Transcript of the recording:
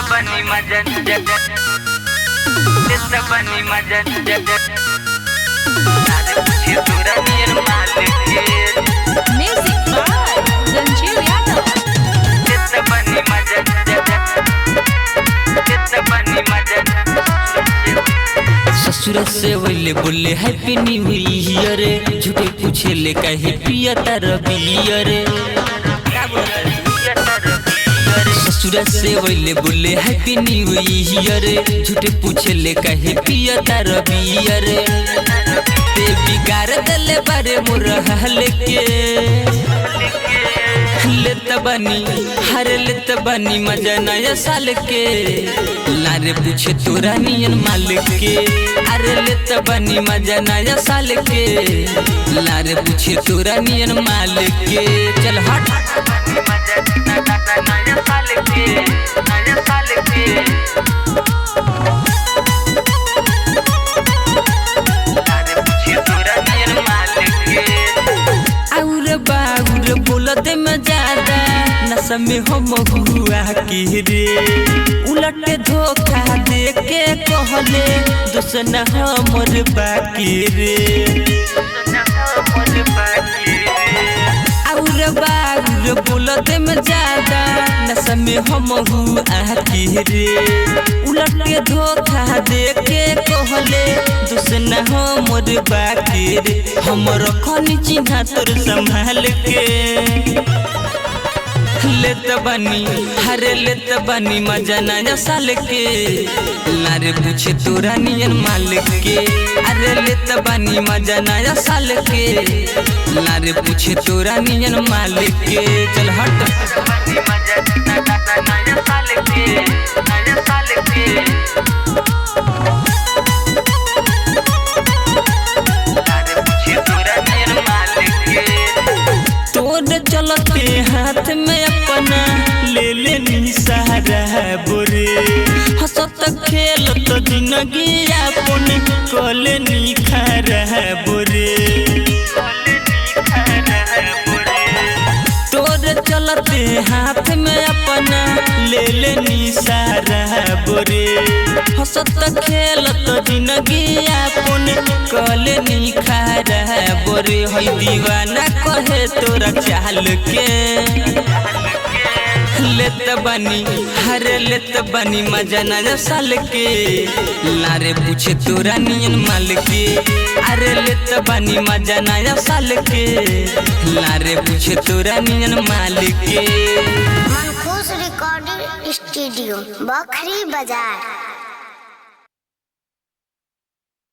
बनी मजन बनी मजन Music by Ranjit Yadav. बनी मजन ससुर से वैले बोले हैप्पी न्यू ईयर झूठे पूछे ले कहे पिया तारा बियर ससुर से वैले बोले हैप्पी न्यू ईयर झूठे पूछे ले कहे पिया तारा बियर ते बिगाड़ दले बारे मोर हाल के लेत बनी हरे लेत बनी मजा नया साल के लारे पूछे तोरा नियन मालिक के अरे लेत बनी मजा नया साल के लारे पूछे तोरा नियन मालिक के चल हट नया साल के बोलत में ज्यादा नशा में हम हुआ की रे उलटे धोखा दे के कहले दोसन हमर बाकी रे और बाउर बोलत में ज्यादा नशा में हम हुआ की रे उलटे धोखा दे के कहले दोसन हमर बाकी रे हमर खनी चिन्हा तोर संभाल के लेत बनी हरे लेत बनी मजा नया साल के लारे पूछे तोरा नियन मालिक के अरे लेत बनी मजा नया साल के लारे पूछे तोरा नियन मालिक के चल हट नया साल के चलते हाथ में अपना ले लेनी सहारा बोरे हंसत खेलत जिंदगी अपन कलेनी खारा बोरे तोरे चलते हाथ में अपना ले लेनी सहारा बोरे हंसत खेलत जिंदगी अपन कलेनी खारा बोरे है दीवाना कहे तोरा चाल के लेत बनी हरे लेत बनी मजा नया साल के लारे पूछे तोरा नियन मालिक के अरे लेत बनी मजा नया साल के लारे पूछे तोरा नियन मालिक के मनखुश रिकॉर्डिंग स्टूडियो बखरी बाजार।